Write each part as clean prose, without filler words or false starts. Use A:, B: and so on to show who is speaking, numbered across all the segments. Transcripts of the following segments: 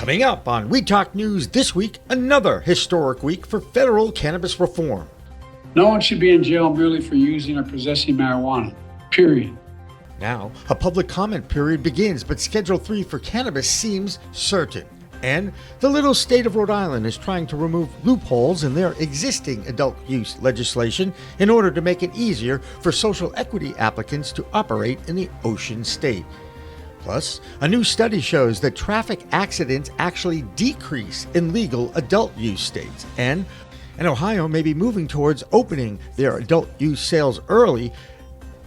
A: Coming up on We Talk News this week, another historic week for federal cannabis reform.
B: No one should be in jail merely for using or possessing marijuana, period.
A: Now, a public comment period begins, but Schedule 3 for cannabis seems certain. And the little state of Rhode Island is trying to remove loopholes in their existing adult use legislation in order to make it easier for social equity applicants to operate in the Ocean State. Plus, a new study shows that traffic accidents actually decrease in legal adult use states. And Ohio may be moving towards opening their adult use sales early,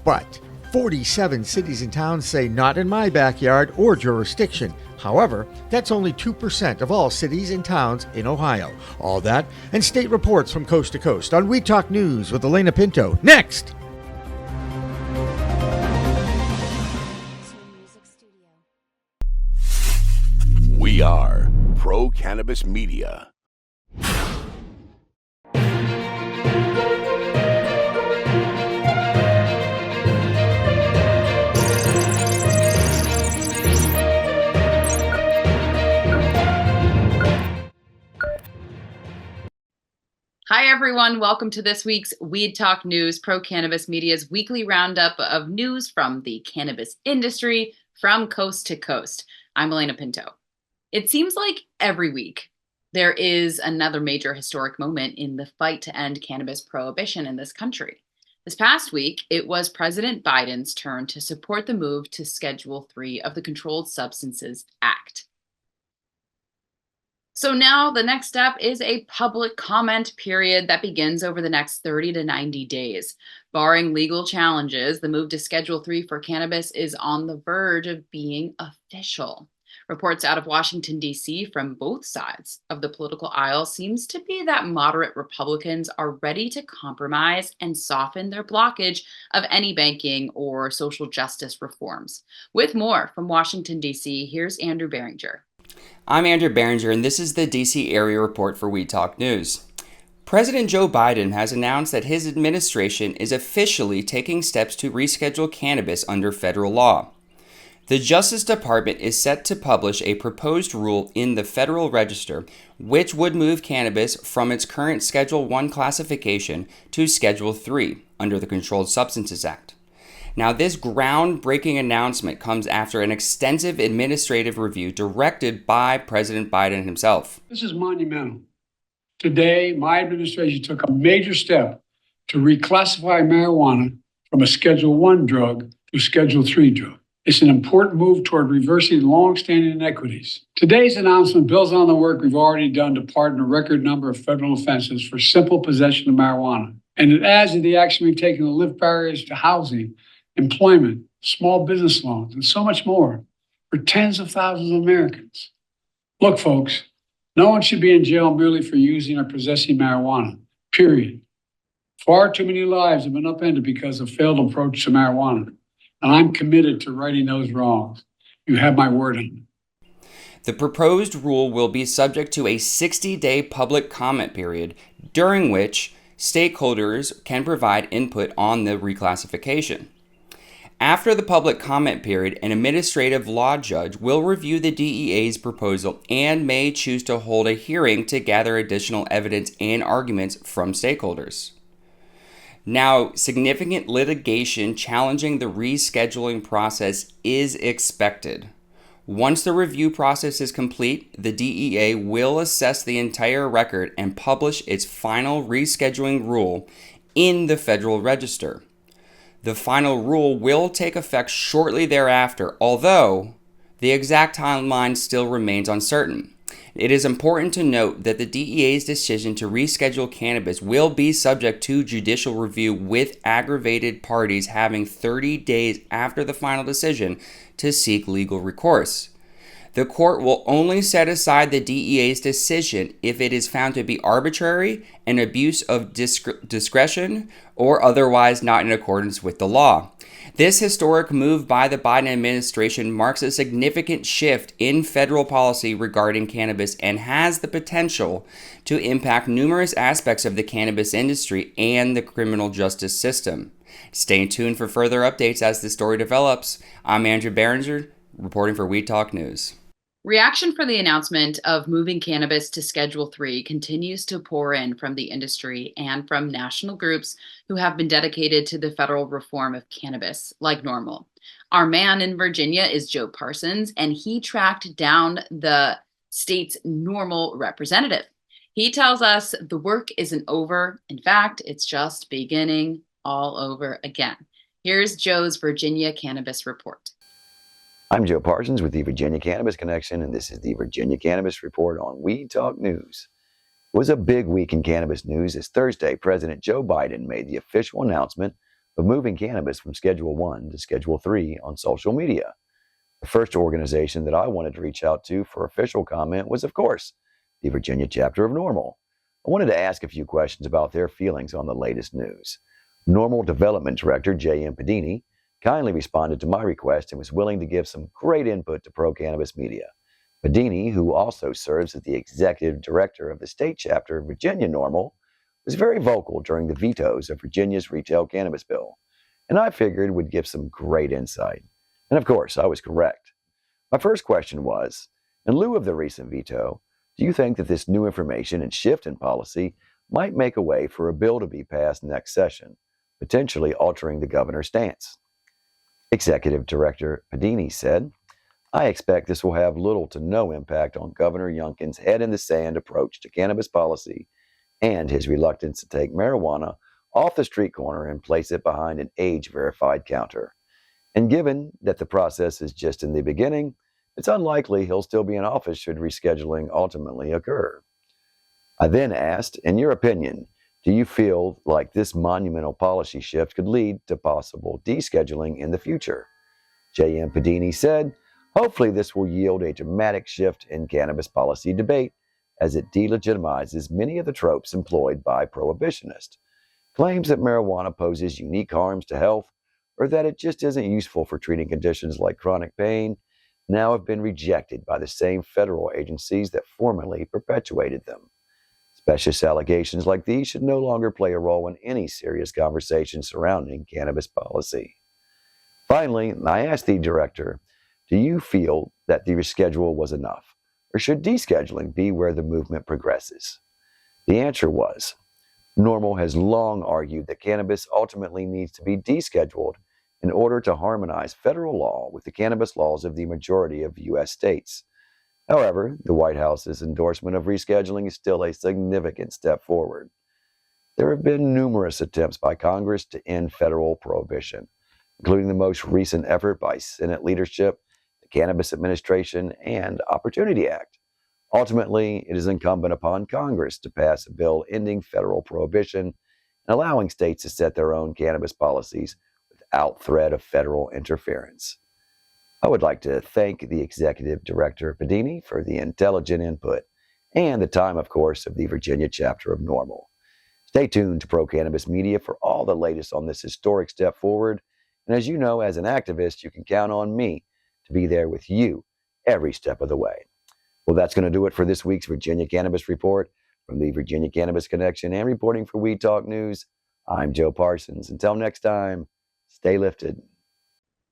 A: but 47 cities and towns say not in my backyard or jurisdiction. However, that's only 2% of all cities and towns in Ohio. All that and state reports from coast to coast on We Talk News with Alaina Pinto. Next!
C: We are Pro Cannabis Media.
D: Hi, everyone. Welcome to this week's Weed Talk News, Pro Cannabis Media's weekly roundup of news from the cannabis industry from coast to coast. I'm Alaina Pinto. It seems like every week there is another major historic moment in the fight to end cannabis prohibition in this country. This past week, it was President Biden's turn to support the move to Schedule 3 of the Controlled Substances Act. So now the next step is a public comment period that begins over the next 30 to 90 days. Barring legal challenges, the move to Schedule 3 for cannabis is on the verge of being official. Reports out of Washington, D.C. from both sides of the political aisle seems to be that moderate Republicans are ready to compromise and soften their blockage of any banking or social justice reforms. With more from Washington, D.C., here's Andrew Behringer.
E: I'm Andrew Behringer, and this is the D.C. Area Report for We Talk News. President Joe Biden has announced that his administration is officially taking steps to reschedule cannabis under federal law. The Justice Department is set to publish a proposed rule in the Federal Register, which would move cannabis from its current Schedule 1 classification to Schedule 3 under the Controlled Substances Act. Now, this groundbreaking announcement comes after an extensive administrative review directed by President Biden himself.
B: This is monumental. Today, my administration took a major step to reclassify marijuana from a Schedule 1 drug to a Schedule 3 drug. It's an important move toward reversing long-standing inequities. Today's announcement builds on the work we've already done to pardon a record number of federal offenses for simple possession of marijuana. And it adds to the action we've taken to lift barriers to housing, employment, small business loans, and so much more for tens of thousands of Americans. Look, folks, no one should be in jail merely for using or possessing marijuana, period. Far too many lives have been upended because of failed approach to marijuana. And I'm committed to righting those wrongs. You have my word on it.
E: The proposed rule will be subject to a 60-day public comment period, during which stakeholders can provide input on the reclassification. After the public comment period, an administrative law judge will review the DEA's proposal and may choose to hold a hearing to gather additional evidence and arguments from stakeholders. Now, significant litigation challenging the rescheduling process is expected. Once the review process is complete, the DEA will assess the entire record and publish its final rescheduling rule in the Federal Register. The final rule will take effect shortly thereafter, although the exact timeline still remains uncertain. It is important to note that the DEA's decision to reschedule cannabis will be subject to judicial review, with aggravated parties having 30 days after the final decision to seek legal recourse. The court will only set aside the DEA's decision if it is found to be arbitrary, an abuse of discretion, or otherwise not in accordance with the law. This historic move by the Biden administration marks a significant shift in federal policy regarding cannabis and has the potential to impact numerous aspects of the cannabis industry and the criminal justice system. Stay tuned for further updates as the story develops. I'm Andrew Behringer, reporting for We Talk News.
D: Reaction for the announcement of moving cannabis to Schedule 3 continues to pour in from the industry and from national groups who have been dedicated to the federal reform of cannabis, like NORML. Our man in Virginia is Joe Parsons, and he tracked down the state's NORML representative. He tells us the work isn't over. In fact, it's just beginning all over again. Here's Joe's Virginia Cannabis Report.
F: I'm Joe Parsons with the Virginia Cannabis Connection, and this is the Virginia Cannabis Report on Weed Talk News. It was a big week in cannabis news as Thursday, President Joe Biden made the official announcement of moving cannabis from Schedule 1 to Schedule 3 on social media. The first organization that I wanted to reach out to for official comment was, of course, the Virginia chapter of NORML. I wanted to ask a few questions about their feelings on the latest news. NORML Development Director J.M. Pedini kindly responded to my request and was willing to give some great input to pro-cannabis media. Pedini, who also serves as the executive director of the state chapter of Virginia NORML, was very vocal during the vetoes of Virginia's retail cannabis bill, and I figured would give some great insight. And of course, I was correct. My first question was, in lieu of the recent veto, do you think that this new information and shift in policy might make a way for a bill to be passed next session, potentially altering the governor's stance? Executive Director Pedini said, I expect this will have little to no impact on Governor Youngkin's head-in-the-sand approach to cannabis policy and his reluctance to take marijuana off the street corner and place it behind an age-verified counter. And given that the process is just in the beginning, it's unlikely he'll still be in office should rescheduling ultimately occur. I then asked, in your opinion, do you feel like this monumental policy shift could lead to possible descheduling in the future? J.M. Pedini said, hopefully this will yield a dramatic shift in cannabis policy debate as it delegitimizes many of the tropes employed by prohibitionists. Claims that marijuana poses unique harms to health or that it just isn't useful for treating conditions like chronic pain now have been rejected by the same federal agencies that formerly perpetuated them. Specious allegations like these should no longer play a role in any serious conversation surrounding cannabis policy. Finally, I asked the director, do you feel that the reschedule was enough, or should descheduling be where the movement progresses? The answer was, NORML has long argued that cannabis ultimately needs to be descheduled in order to harmonize federal law with the cannabis laws of the majority of U.S. states. However, the White House's endorsement of rescheduling is still a significant step forward. There have been numerous attempts by Congress to end federal prohibition, including the most recent effort by Senate leadership, the Cannabis Administration, and Opportunity Act. Ultimately, it is incumbent upon Congress to pass a bill ending federal prohibition and allowing states to set their own cannabis policies without threat of federal interference. I would like to thank the Executive Director Pedini for the intelligent input and the time, of course, of the Virginia chapter of NORML. Stay tuned to Pro Cannabis Media for all the latest on this historic step forward. And as you know, as an activist, you can count on me to be there with you every step of the way. Well, that's going to do it for this week's Virginia Cannabis Report. From the Virginia Cannabis Connection and reporting for Weed Talk News, I'm Joe Parsons. Until next time, stay lifted.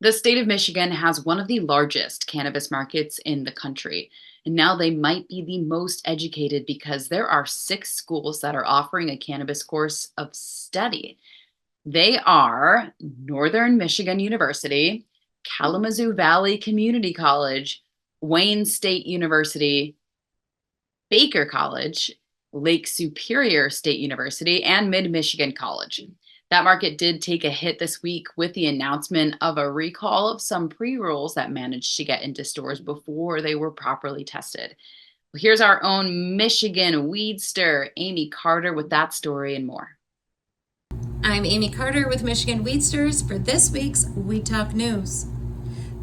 D: The state of Michigan has one of the largest cannabis markets in the country, and now they might be the most educated because there are 6 schools that are offering a cannabis course of study. They are Northern Michigan University, Kalamazoo Valley Community College, Wayne State University, Baker College, Lake Superior State University, and Mid-Michigan College. That market did take a hit this week with the announcement of a recall of some pre-rolls that managed to get into stores before they were properly tested. Well, here's our own Michigan weedster, Amie Carter, with that story and more.
G: I'm Amie Carter with Michigan Weedsters for this week's Weed Talk News.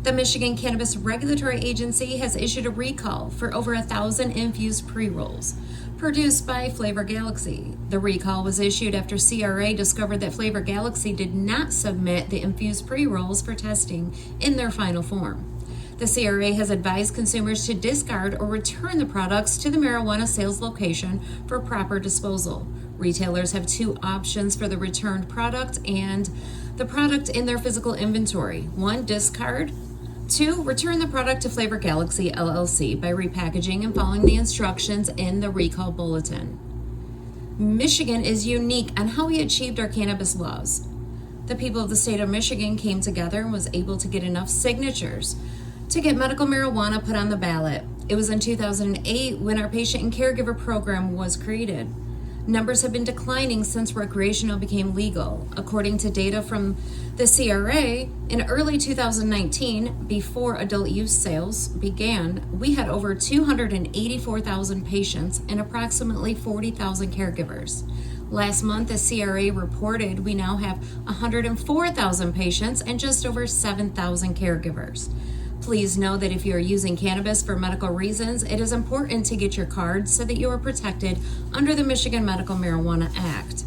G: The Michigan Cannabis Regulatory Agency has issued a recall for over 1,000 infused pre-rolls produced by Flavor Galaxy. The recall was issued after CRA discovered that Flavor Galaxy did not submit the infused pre-rolls for testing in their final form. The CRA has advised consumers to discard or return the products to the marijuana sales location for proper disposal. Retailers have 2 options for the returned product and the product in their physical inventory. 1, discard. 2. Return the product to Flavor Galaxy LLC by repackaging and following the instructions in the recall bulletin. Michigan is unique on how we achieved our cannabis laws. The people of the state of Michigan came together and was able to get enough signatures to get medical marijuana put on the ballot. It was in 2008 when our patient and caregiver program was created. Numbers have been declining since recreational became legal. According to data from the CRA, in early 2019, before adult use sales began, we had over 284,000 patients and approximately 40,000 caregivers. Last month, the CRA reported we now have 104,000 patients and just over 7,000 caregivers. Please know that if you are using cannabis for medical reasons, it is important to get your card so that you are protected under the Michigan Medical Marijuana Act.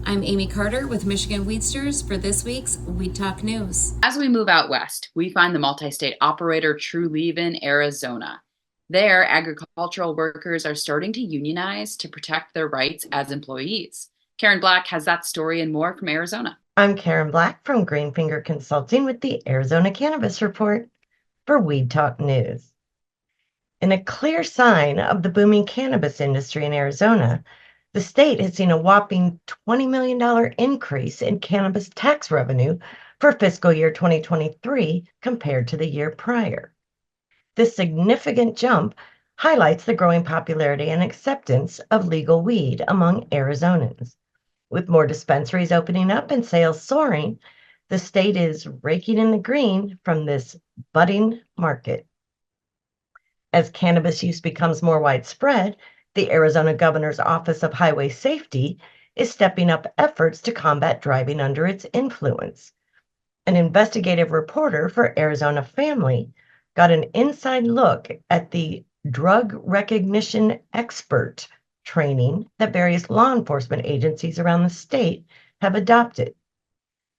G: I'm Amie Carter with Michigan Weedsters for this week's Weed Talk News.
D: As we move out west, we find the multi-state operator Trulieve in Arizona. There, agricultural workers are starting to unionize to protect their rights as employees. Karen Black has that story and more from Arizona.
H: I'm Karen Black from Greenfinger Consulting with the Arizona Cannabis Report for Weed Talk News. In a clear sign of the booming cannabis industry in Arizona, the state has seen a whopping $20 million increase in cannabis tax revenue for fiscal year 2023 compared to the year prior. This significant jump highlights the growing popularity and acceptance of legal weed among Arizonans. With more dispensaries opening up and sales soaring, the state is raking in the green from this budding market. As cannabis use becomes more widespread, the Arizona Governor's Office of Highway Safety is stepping up efforts to combat driving under its influence. An investigative reporter for Arizona Family got an inside look at the drug recognition expert training that various law enforcement agencies around the state have adopted.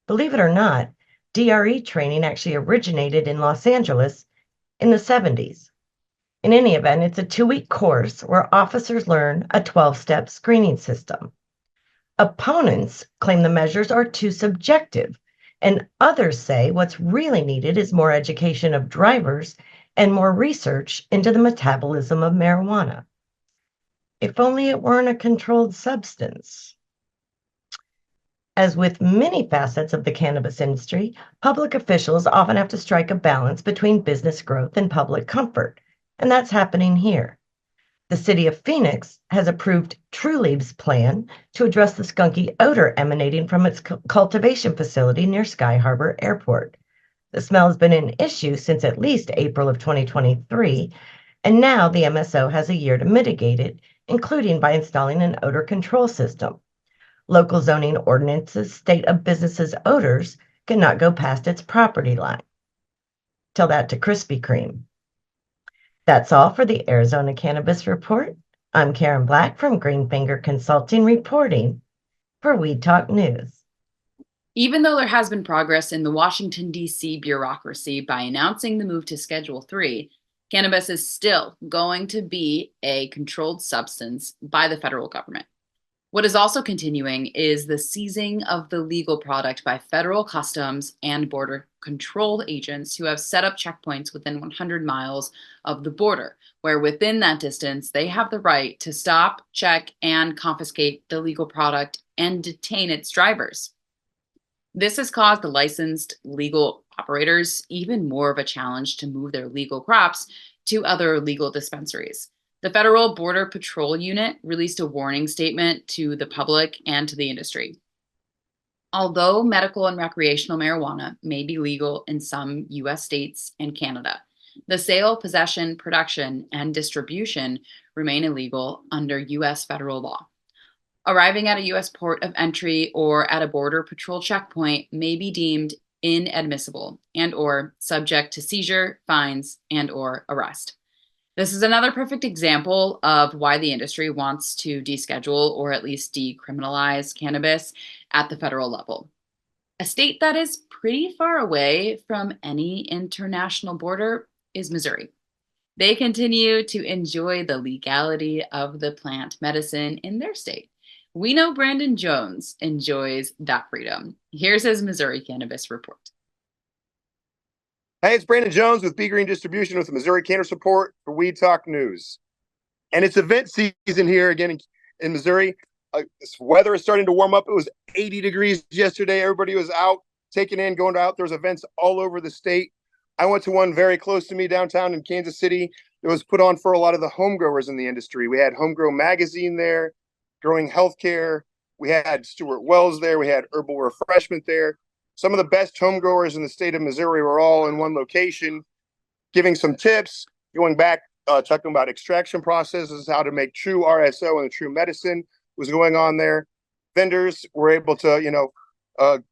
H: Believe it or not, DRE training actually originated in Los Angeles in the 70s. In any event, it's a 2-week course where officers learn a 12-step screening system. Opponents claim the measures are too subjective, and others say what's really needed is more education of drivers and more research into the metabolism of marijuana. If only it weren't a controlled substance. As with many facets of the cannabis industry, public officials often have to strike a balance between business growth and public comfort, and that's happening here. The city of Phoenix has approved Trulieve's plan to address the skunky odor emanating from its cultivation facility near Sky Harbor Airport. The smell has been an issue since at least April of 2023, and now the MSO has a year to mitigate it, including by installing an odor control system. Local zoning ordinances state a business's odors cannot go past its property line. Tell that to Krispy Kreme. That's all for the Arizona Cannabis Report. I'm Karen Black from Greenfinger Consulting reporting for Weed Talk News.
D: Even though there has been progress in the Washington, D.C. bureaucracy by announcing the move to Schedule 3, cannabis is still going to be a controlled substance by the federal government. What is also continuing is the seizing of the legal product by federal customs and border control agents who have set up checkpoints within 100 miles of the border, where within that distance, they have the right to stop, check, and confiscate the legal product and detain its drivers. This has caused the licensed legal operators even more of a challenge to move their legal crops to other legal dispensaries. The Federal Border Patrol Unit released a warning statement to the public and to the industry. Although medical and recreational marijuana may be legal in some U.S. states and Canada, the sale, possession, production, and distribution remain illegal under U.S. federal law. Arriving at a U.S. port of entry or at a border patrol checkpoint may be deemed inadmissible and or subject to seizure, fines, and or arrest. This is another perfect example of why the industry wants to deschedule or at least decriminalize cannabis at the federal level. A state that is pretty far away from any international border is Missouri. They continue to enjoy the legality of the plant medicine in their state. We know Brandon Jones enjoys that freedom. Here's his Missouri Cannabis Report.
I: Hey, it's Brandon Jones with B Green Distribution with the Missouri Cannabis Report for Weed Talk News. And it's event season here again in Missouri. This weather is starting to warm up. It was 80 degrees yesterday. Everybody was out, taking in, going out. There's events all over the state. I went to one very close to me downtown in Kansas City. It was put on for a lot of the home growers in the industry. We had Homegrow Magazine there, Growing Healthcare. We had Stuart Wells there. We had Herbal Refreshment there. Some of the best home growers in the state of Missouri were all in one location, giving some tips, going back, talking about extraction processes, how to make true RSO and the true medicine was going on there. Vendors were able to,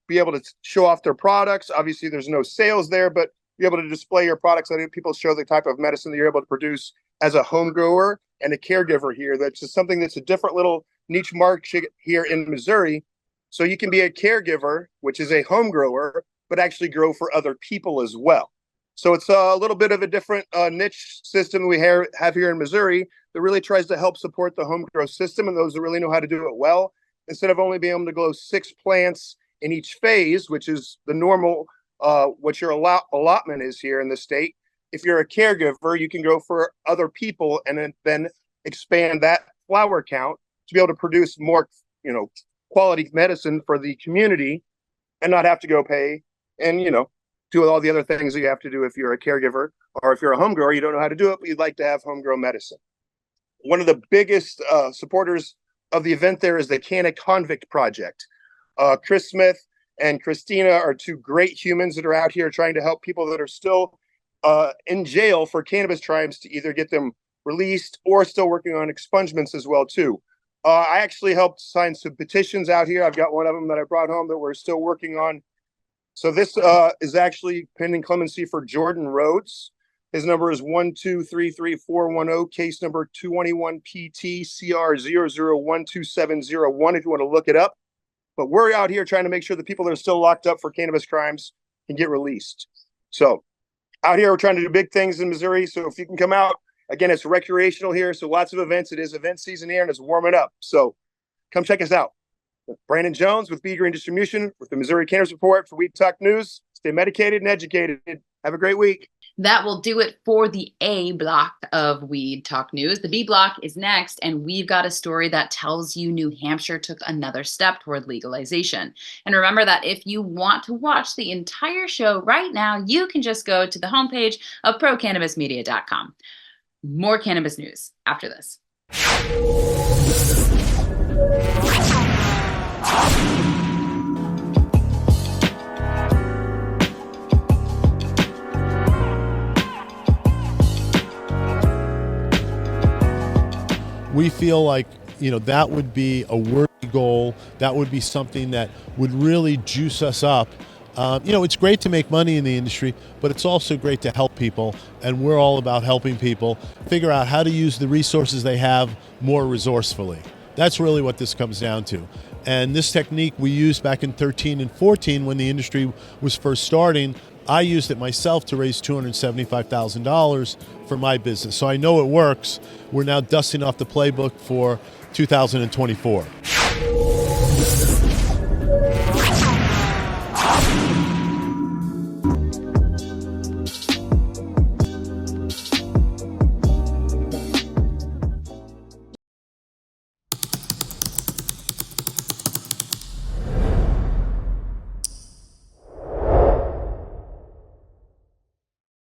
I: be able to show off their products. Obviously, there's no sales there, but be able to display your products. I think people show the type of medicine that you're able to produce as a home grower and a caregiver here. That's just something that's a different little niche market here in Missouri. So you can be a caregiver, which is a home grower, but actually grow for other people as well. So it's a little bit of a different niche system we have here in Missouri that really tries to help support the home grow system and those that really know how to do it well. Instead of only being able to grow 6 plants in each phase, which is the normal, what your allotment is here in the state. If you're a caregiver, you can grow for other people and then expand that flower count to be able to produce more, quality medicine for the community and not have to go pay and, do all the other things that you have to do if you're a caregiver, or if you're a home grower, you don't know how to do it, but you'd like to have homegrown medicine. One of the biggest supporters of the event there is the Canna Convict Project. Chris Smith and Christina are 2 great humans that are out here trying to help people that are still in jail for cannabis crimes to either get them released or still working on expungements as well too. I actually helped sign some petitions out here. I've got one of them that I brought home that we're still working on. So this is actually pending clemency for Jordan Rhodes. His number is 1233410, case number 221 PT CR00127001 if you want to look it up. But we're out here trying to make sure the people that are still locked up for cannabis crimes can get released. So out here, we're trying to do big things in Missouri. So if you can come out, again, it's recreational here. So lots of events. It is event season here and it's warming up. So come check us out. Brandon Jones with B Green Distribution with the Missouri Cannabis Report for Weed Talk News. Stay medicated and educated. Have a great week.
D: That will do it for the A block of Weed Talk News. The B block is next, and we've got a story that tells you New Hampshire took another step toward legalization. And remember that if you want to watch the entire show right now, you can just go to the homepage of procannabismedia.com. More cannabis news after this.
J: We feel like, that would be a worthy goal. That would be something that would really juice us up. It's great to make money in the industry, but it's also great to help people. And we're all about helping people figure out how to use the resources they have more resourcefully. That's really what this comes down to. And this technique we used back in 13 and 14 when the industry was first starting. I used it myself to raise $275,000 for my business. So I know it works. We're now dusting off the playbook for 2024.